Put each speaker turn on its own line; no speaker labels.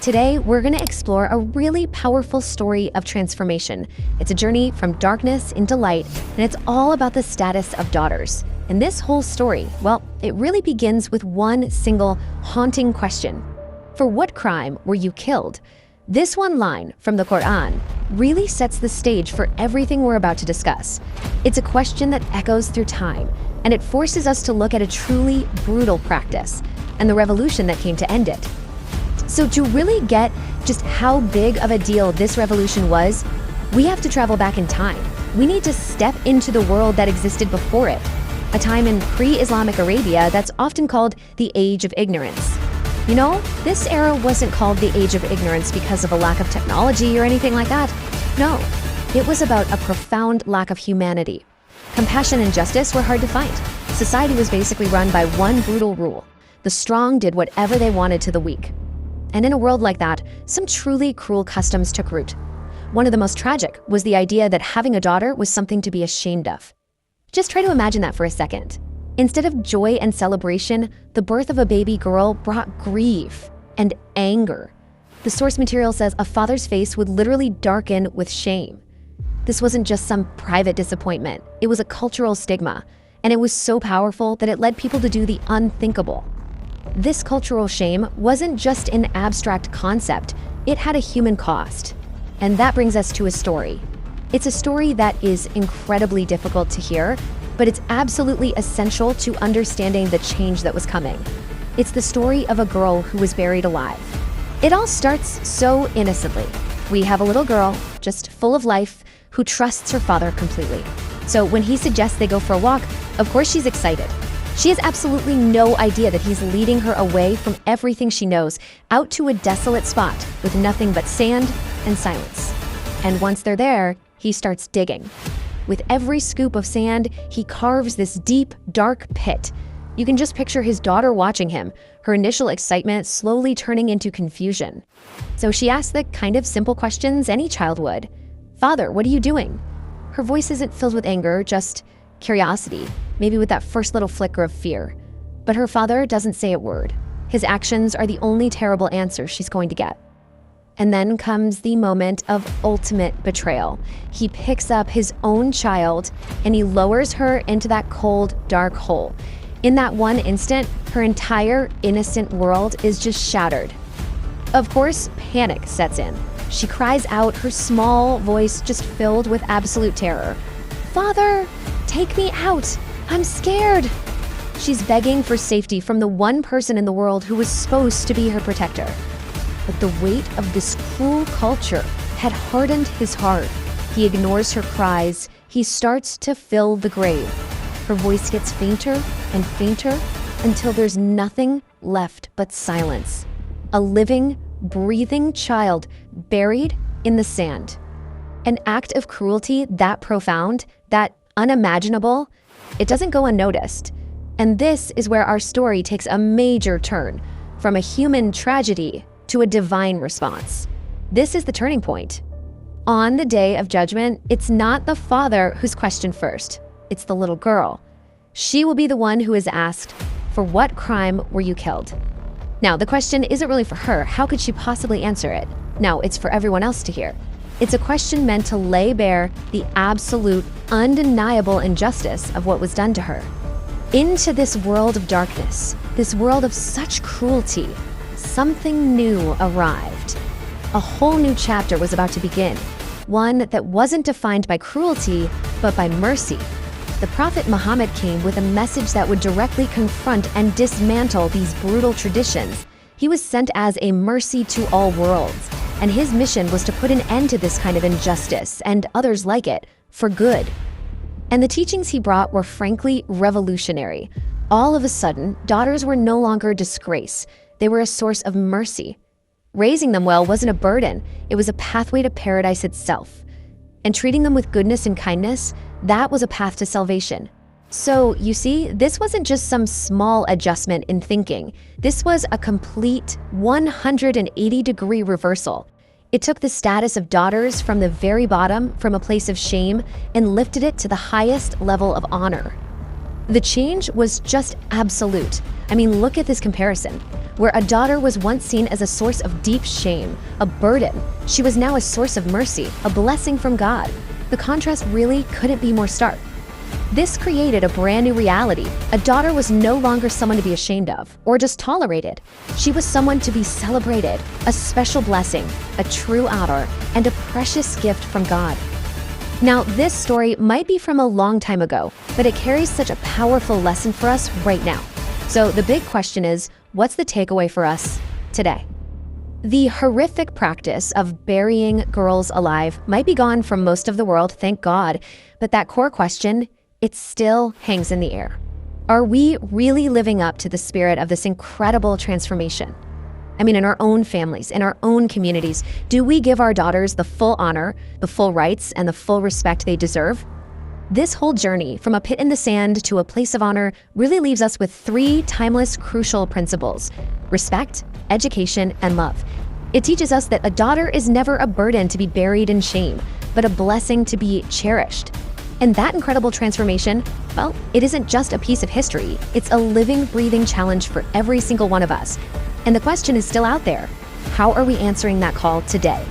Today, we're going to explore a really powerful story of transformation. It's a journey from darkness into light, and it's all about the status of daughters. And this whole story, well, it really begins with one single haunting question. For what crime were you killed? This one line from the Quran really sets the stage for everything we're about to discuss. It's a question that echoes through time, and it forces us to look at a truly brutal practice and the revolution that came to end it. So to really get just how big of a deal this revolution was, we have to travel back in time. We need to step into the world that existed before it, a time in pre-Islamic Arabia that's often called the Age of Ignorance. You know, this era wasn't called the Age of Ignorance because of a lack of technology or anything like that. No, it was about a profound lack of humanity. Compassion and justice were hard to find. Society was basically run by one brutal rule. The strong did whatever they wanted to the weak. And in a world like that, some truly cruel customs took root. One of the most tragic was the idea that having a daughter was something to be ashamed of. Just try to imagine that for a second. Instead of joy and celebration, the birth of a baby girl brought grief and anger. The source material says a father's face would literally darken with shame. This wasn't just some private disappointment. It was a cultural stigma, and it was so powerful that it led people to do the unthinkable. This cultural shame wasn't just an abstract concept, it had a human cost. And that brings us to a story. It's a story that is incredibly difficult to hear, but it's absolutely essential to understanding the change that was coming. It's the story of a girl who was buried alive. It all starts so innocently. We have a little girl, just full of life, who trusts her father completely. So when he suggests they go for a walk, of course she's excited. She has absolutely no idea that he's leading her away from everything she knows, out to a desolate spot with nothing but sand and silence. And once they're there, he starts digging. With every scoop of sand, he carves this deep, dark pit. You can just picture his daughter watching him, her initial excitement slowly turning into confusion. So she asks the kind of simple questions any child would. "Father, what are you doing?" Her voice isn't filled with anger, just curiosity, maybe with that first little flicker of fear. But her father doesn't say a word. His actions are the only terrible answer she's going to get. And then comes the moment of ultimate betrayal. He picks up his own child and he lowers her into that cold, dark hole. In that one instant, her entire innocent world is just shattered. Of course, panic sets in. She cries out, her small voice just filled with absolute terror. "Father, take me out! I'm scared!" She's begging for safety from the one person in the world who was supposed to be her protector. But the weight of this cruel culture had hardened his heart. He ignores her cries. He starts to fill the grave. Her voice gets fainter and fainter until there's nothing left but silence. A living, breathing child buried in the sand. An act of cruelty that profound, that unimaginable, it doesn't go unnoticed. And this is where our story takes a major turn, from a human tragedy to a divine response. This is the turning point. On the day of judgment, it's not the father who's questioned first, it's the little girl. She will be the one who is asked, "For what crime were you killed?" Now, the question isn't really for her. How could she possibly answer it? No, it's for everyone else to hear. It's a question meant to lay bare the absolute, undeniable injustice of what was done to her. Into this world of darkness, this world of such cruelty, something new arrived. A whole new chapter was about to begin, one that wasn't defined by cruelty, but by mercy. The Prophet Muhammad came with a message that would directly confront and dismantle these brutal traditions. He was sent as a mercy to all worlds, and his mission was to put an end to this kind of injustice and others like it for good. And the teachings he brought were frankly revolutionary. All of a sudden, daughters were no longer a disgrace. They were a source of mercy. Raising them well wasn't a burden. It was a pathway to paradise itself. And treating them with goodness and kindness, that was a path to salvation. So, you see, this wasn't just some small adjustment in thinking. This was a complete 180-degree reversal. It took the status of daughters from the very bottom, from a place of shame, and lifted it to the highest level of honor. The change was just absolute. I mean, look at this comparison. Where a daughter was once seen as a source of deep shame, a burden, she was now a source of mercy, a blessing from God. The contrast really couldn't be more stark. This created a brand new reality. A daughter was no longer someone to be ashamed of or just tolerated. She was someone to be celebrated, a special blessing, a true honor, and a precious gift from God. Now, this story might be from a long time ago, but it carries such a powerful lesson for us right now. So the big question is, what's the takeaway for us today? The horrific practice of burying girls alive might be gone from most of the world, thank God, but that core question, it still hangs in the air. Are we really living up to the spirit of this incredible transformation? I mean, in our own families, in our own communities, do we give our daughters the full honor, the full rights, and the full respect they deserve? This whole journey, from a pit in the sand to a place of honor, really leaves us with 3 timeless, crucial principles: respect, education, and love. It teaches us that a daughter is never a burden to be buried in shame, but a blessing to be cherished. And that incredible transformation, well, it isn't just a piece of history. It's a living, breathing challenge for every single one of us. And the question is still out there. How are we answering that call today?